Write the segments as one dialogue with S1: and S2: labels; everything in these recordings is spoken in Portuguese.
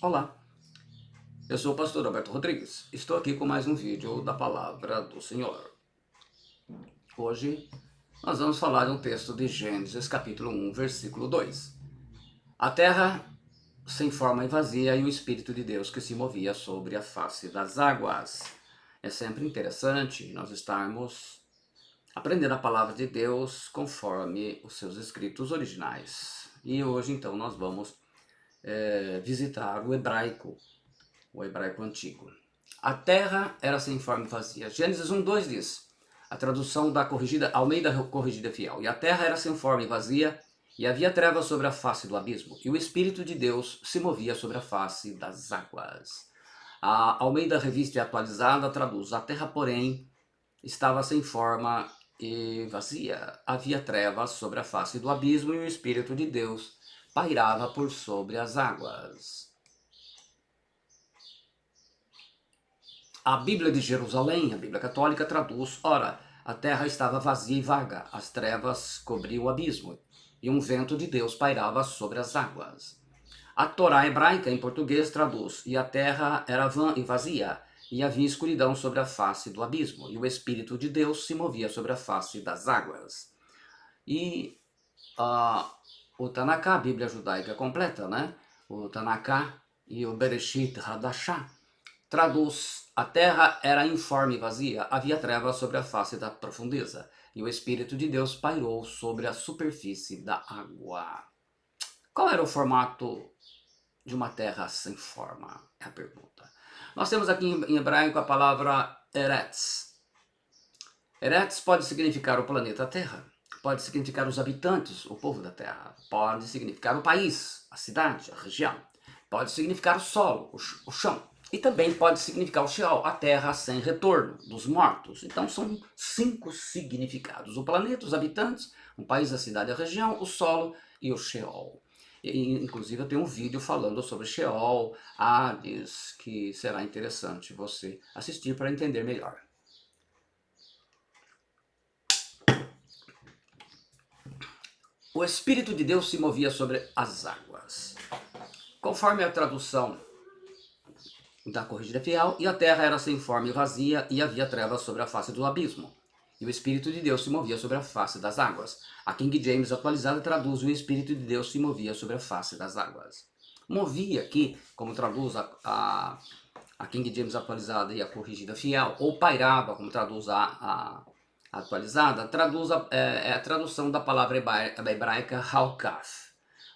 S1: Olá, eu sou o pastor Alberto Rodrigues. Estou aqui com mais um vídeo da Palavra do Senhor. Hoje nós vamos falar de um texto de Gênesis capítulo 1, versículo 2. A terra sem forma e vazia e o Espírito de Deus que se movia sobre a face das águas. É sempre interessante nós estarmos aprendendo a Palavra de Deus conforme os seus escritos originais. E hoje então nós vamos visitar o hebraico antigo. A terra era sem forma e vazia. Gênesis 1:2 diz, a tradução da corrigida, Almeida corrigida fiel. E a terra era sem forma e vazia, e havia trevas sobre a face do abismo, e o Espírito de Deus se movia sobre a face das águas. A Almeida Revista e Atualizada traduz, a terra, porém, estava sem forma e vazia. Havia trevas sobre a face do abismo, e o Espírito de Deus pairava por sobre as águas. A Bíblia de Jerusalém, a Bíblia Católica, traduz, ora, a terra estava vazia e vaga, as trevas cobriam o abismo, e um vento de Deus pairava sobre as águas. A Torá hebraica, em português, traduz, e a terra era vã e vazia, e havia escuridão sobre a face do abismo, e o Espírito de Deus se movia sobre a face das águas. E o Tanakh, a Bíblia judaica completa, né? O Tanakh e o Bereshit Hadashah, traduz, a terra era informe e vazia, havia trevas sobre a face da profundeza, e o Espírito de Deus pairou sobre a superfície da água. Qual era o formato de uma terra sem forma? É a pergunta. Nós temos aqui em hebraico a palavra Eretz. Eretz pode significar o planeta Terra, pode significar os habitantes, o povo da terra, pode significar o país, a cidade, a região, pode significar o solo, o chão. E também pode significar o Sheol, a terra sem retorno, dos mortos. Então são 5 significados. O planeta, os habitantes, o país, a cidade, a região, o solo e o Sheol. E, inclusive eu tenho um vídeo falando sobre Sheol, Hades, que será interessante você assistir para entender melhor. O Espírito de Deus se movia sobre as águas. Conforme a tradução da corrigida fiel, e a terra era sem forma e vazia, e havia trevas sobre a face do abismo. E o Espírito de Deus se movia sobre a face das águas. A King James atualizada traduz, o Espírito de Deus se movia sobre a face das águas. Movia aqui, como traduz a King James atualizada e a corrigida fiel, ou pairava, como traduz a atualizada, traduz é a tradução da palavra hebraica halkaf.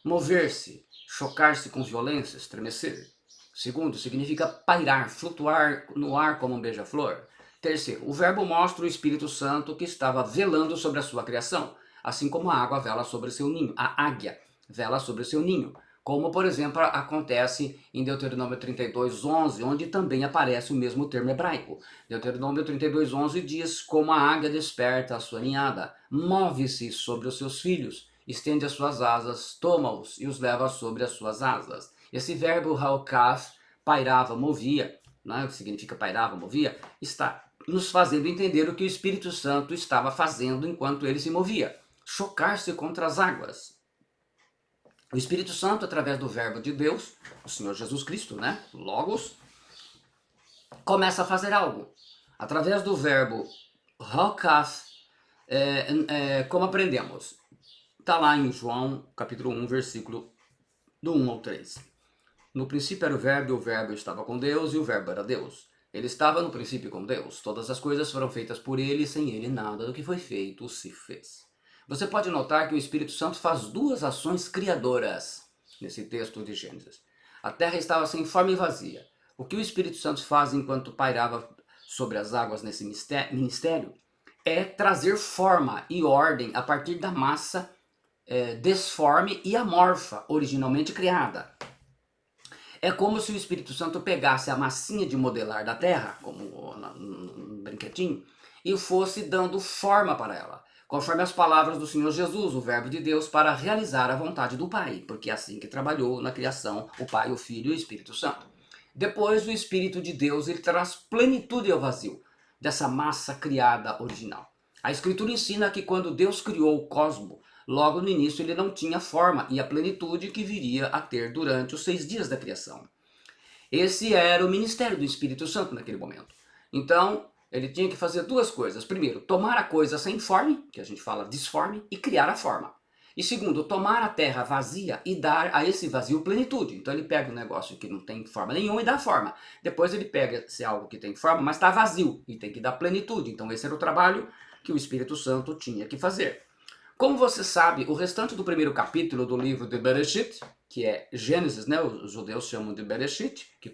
S1: Mover-se, chocar-se com violência, estremecer. Segundo, significa pairar, flutuar no ar como um beija-flor. Terceiro, o verbo mostra o Espírito Santo que estava velando sobre a sua criação, assim como a água vela sobre seu ninho, a águia vela sobre seu ninho, como, por exemplo, acontece em Deuteronômio 32:11, onde também aparece o mesmo termo hebraico. Deuteronômio 32:11 diz, como a águia desperta a sua ninhada, move-se sobre os seus filhos, estende as suas asas, toma-os e os leva sobre as suas asas. Esse verbo halkaf, pairava, movia, né, que significa pairava, movia, está nos fazendo entender o que o Espírito Santo estava fazendo enquanto ele se movia. Chocar-se contra as águas. O Espírito Santo, através do verbo de Deus, o Senhor Jesus Cristo, né, Logos, começa a fazer algo. Através do verbo halkaf, como aprendemos? Está lá em João, capítulo 1, versículo do 1 ao 3. No princípio era o verbo, e o verbo estava com Deus, e o verbo era Deus. Ele estava no princípio com Deus. Todas as coisas foram feitas por ele, e sem ele nada do que foi feito se fez. Você pode notar que o Espírito Santo faz 2 ações criadoras nesse texto de Gênesis. A terra estava sem forma e vazia. O que o Espírito Santo faz enquanto pairava sobre as águas nesse ministério é trazer forma e ordem a partir da massa desforme e amorfa, originalmente criada. É como se o Espírito Santo pegasse a massinha de modelar da terra, como um brinquedinho, e fosse dando forma para ela, conforme as palavras do Senhor Jesus, o verbo de Deus, para realizar a vontade do Pai, porque é assim que trabalhou na criação o Pai, o Filho e o Espírito Santo. Depois o Espírito de Deus, ele traz plenitude ao vazio dessa massa criada original. A Escritura ensina que quando Deus criou o cosmos, logo no início ele não tinha forma e a plenitude que viria a ter durante os 6 dias da criação. Esse era o ministério do Espírito Santo naquele momento. Então, ele tinha que fazer duas coisas. Primeiro, tomar a coisa sem forma, que a gente fala disforme, e criar a forma. E segundo, tomar a terra vazia e dar a esse vazio plenitude. Então ele pega um negócio que não tem forma nenhuma e dá forma. Depois ele pega esse algo que tem forma, mas está vazio e tem que dar plenitude. Então esse era o trabalho que o Espírito Santo tinha que fazer. Como você sabe, o restante do primeiro capítulo do livro de Bereshit, que é Gênesis, né? Os judeus chamam de Bereshit, que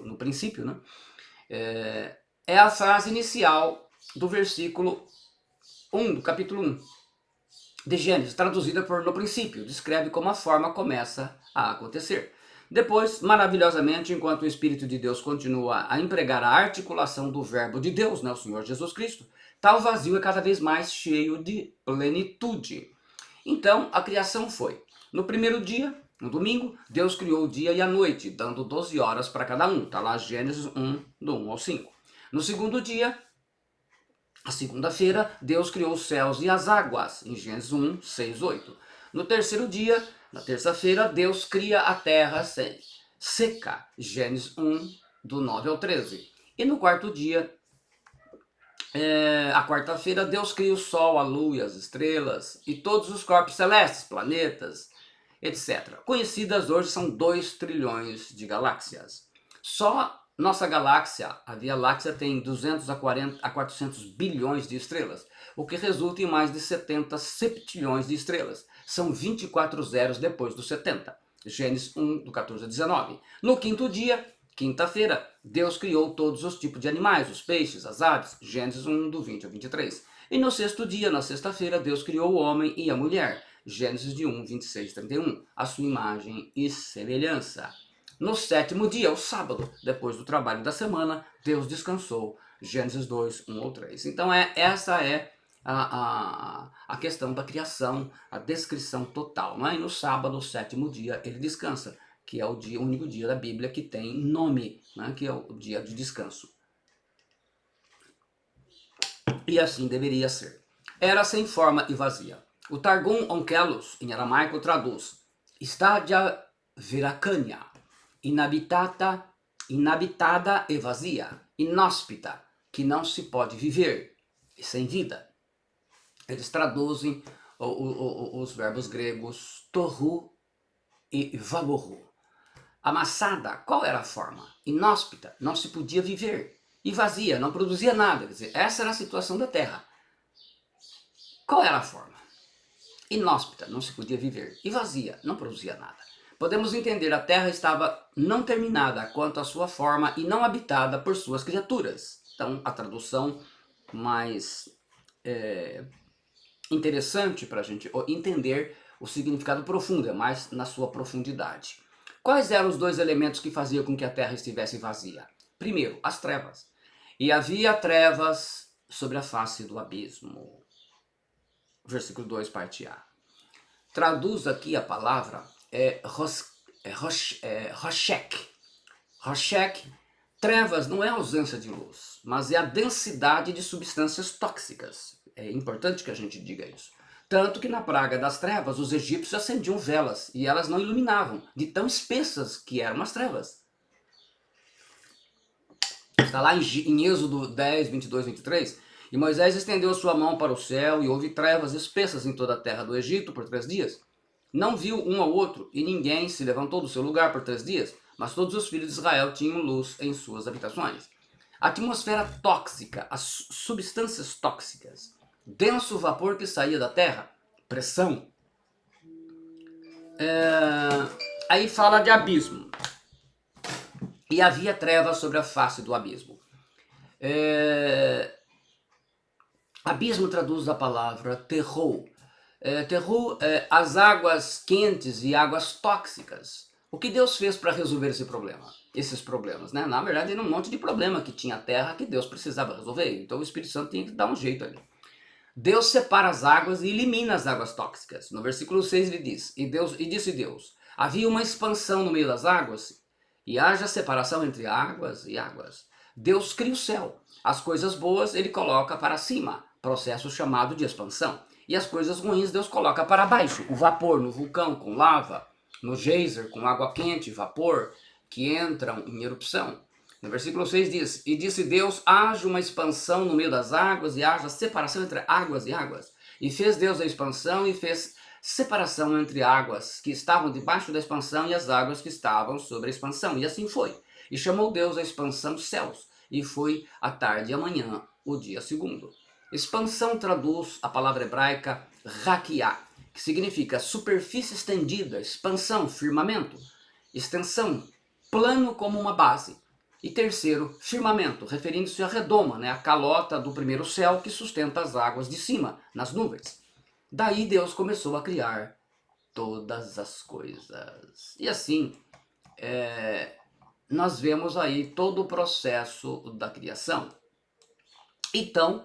S1: no princípio, né? É a frase inicial do versículo 1, do capítulo 1 de Gênesis, traduzida por no princípio, descreve como a forma começa a acontecer. Depois, maravilhosamente, enquanto o Espírito de Deus continua a empregar a articulação do verbo de Deus, né, o Senhor Jesus Cristo, tal vazio é cada vez mais cheio de plenitude. Então, a criação foi. No primeiro dia, no domingo, Deus criou o dia e a noite, dando 12 horas para cada um. Está lá Gênesis 1, do 1 ao 5. No segundo dia, a segunda-feira, Deus criou os céus e as águas, em Gênesis 1, 6, 8. No terceiro dia, na terça-feira, Deus cria a terra seca, Gênesis 1, do 9 ao 13. E no quarto dia, a quarta-feira, Deus cria o sol, a lua e as estrelas, e todos os corpos celestes, planetas, etc. Conhecidas hoje são 2 trilhões de galáxias. Só nossa galáxia, a Via Láctea, tem 200 a 400 bilhões de estrelas, o que resulta em mais de 70 septilhões de estrelas. São 24 zeros depois dos 70. Gênesis 1, do 14 a 19. No quinto dia, quinta-feira, Deus criou todos os tipos de animais, os peixes, as aves. Gênesis 1, do 20 a 23. E no sexto dia, na sexta-feira, Deus criou o homem e a mulher. Gênesis de 1, 26 a 31. A sua imagem e semelhança. No sétimo dia, o sábado, depois do trabalho da semana, Deus descansou. Gênesis 2, 1 ou 3. Então essa é a questão da criação, a descrição total. Não é? E no sábado, o sétimo dia, ele descansa, que é o único dia da Bíblia que tem nome, né? Que é o dia de descanso. E assim deveria ser. Era sem forma e vazia. O Targum Onkelos, em aramaico, traduz Stadia Viracania, inabitada e vazia, inóspita, que não se pode viver, e sem vida. Eles traduzem os verbos gregos tohu e vaborru. Amassada, qual era a forma? Inóspita, não se podia viver. E vazia, não produzia nada. Quer dizer, essa era a situação da Terra. Qual era a forma? Inóspita, não se podia viver. E vazia, não produzia nada. Podemos entender, a Terra estava não terminada quanto à sua forma e não habitada por suas criaturas. Então, a tradução mais interessante para a gente entender o significado profundo, é mais na sua profundidade. Quais eram os 2 elementos que faziam com que a Terra estivesse vazia? Primeiro, as trevas. E havia trevas sobre a face do abismo. Versículo 2, parte A. Traduz aqui a palavra Roshek. Roshek, trevas não é ausência de luz, mas é a densidade de substâncias tóxicas. É importante que a gente diga isso. Tanto que na praga das trevas, os egípcios acendiam velas e elas não iluminavam, de tão espessas que eram as trevas. Está lá em Êxodo 10, 22, 23. E Moisés estendeu sua mão para o céu e houve trevas espessas em toda a terra do Egito por 3 dias. Não viu um ao outro e ninguém se levantou do seu lugar por 3 dias, mas todos os filhos de Israel tinham luz em suas habitações. A atmosfera tóxica, as substâncias tóxicas, denso vapor que saía da terra, pressão. Aí fala de abismo. E havia trevas sobre a face do abismo. Abismo traduz a palavra terror. Terror é as águas quentes e águas tóxicas. O que Deus fez para resolver esses problemas, né? Na verdade, era um monte de problema que tinha a terra que Deus precisava resolver. Então o Espírito Santo tinha que dar um jeito ali. Deus separa as águas e elimina as águas tóxicas. No versículo 6 ele diz, e disse Deus, havia uma expansão no meio das águas, e haja separação entre águas e águas. Deus cria o céu. As coisas boas ele coloca para cima, processo chamado de expansão. E as coisas ruins Deus coloca para baixo, o vapor no vulcão com lava, no geyser com água quente, vapor, que entram em erupção. No versículo 6 diz, e disse Deus, haja uma expansão no meio das águas e haja separação entre águas e águas. E fez Deus a expansão e fez separação entre águas que estavam debaixo da expansão e as águas que estavam sobre a expansão. E assim foi. E chamou Deus a expansão céus. E foi a tarde e a manhã, o dia segundo. Expansão traduz a palavra hebraica raquiá, que significa superfície estendida, expansão, firmamento, extensão, plano como uma base. E terceiro, firmamento, referindo-se à redoma, né, a calota do primeiro céu que sustenta as águas de cima, nas nuvens. Daí Deus começou a criar todas as coisas. E assim, nós vemos aí todo o processo da criação. Então,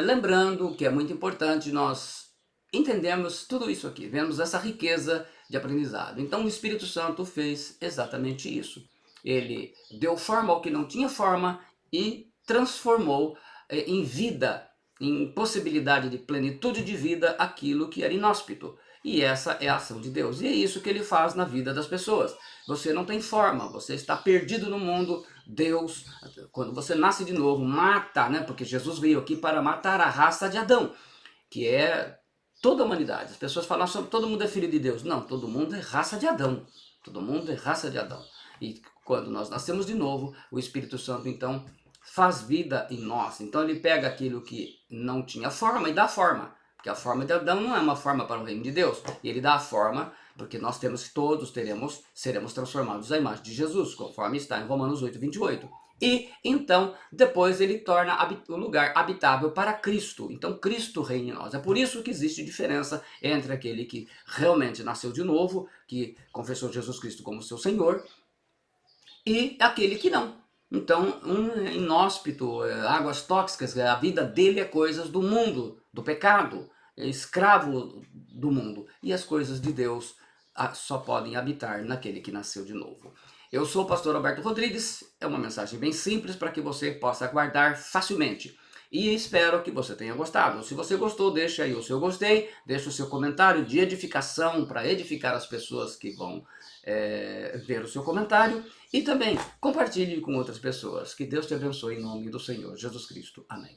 S1: lembrando que é muito importante nós entendermos tudo isso aqui, vemos essa riqueza de aprendizado. Então o Espírito Santo fez exatamente isso. Ele deu forma ao que não tinha forma e transformou em vida, em possibilidade de plenitude de vida, aquilo que era inóspito. E essa é a ação de Deus. E é isso que ele faz na vida das pessoas. Você não tem forma, você está perdido no mundo. Deus, quando você nasce de novo, mata, né? Porque Jesus veio aqui para matar a raça de Adão, que é toda a humanidade. As pessoas falam sobre todo mundo é filho de Deus. Não, todo mundo é raça de Adão. Todo mundo é raça de Adão. E quando nós nascemos de novo, o Espírito Santo então faz vida em nós. Então ele pega aquilo que não tinha forma e dá forma. Porque a forma de Adão não é uma forma para o reino de Deus. E ele dá a forma, porque nós seremos transformados à imagem de Jesus, conforme está em Romanos 8, 28. E então, depois ele torna o lugar habitável para Cristo. Então Cristo reina em nós. É por isso que existe diferença entre aquele que realmente nasceu de novo, que confessou Jesus Cristo como seu Senhor, e aquele que não. Então, um inóspito, águas tóxicas, a vida dele é coisas do mundo, do pecado, é escravo do mundo. E as coisas de Deus só podem habitar naquele que nasceu de novo. Eu sou o pastor Alberto Rodrigues, é uma mensagem bem simples para que você possa guardar facilmente. E espero que você tenha gostado. Se você gostou, deixa aí o seu gostei, deixa o seu comentário de edificação para edificar as pessoas que vão ver o seu comentário. E também compartilhe com outras pessoas. Que Deus te abençoe em nome do Senhor Jesus Cristo. Amém.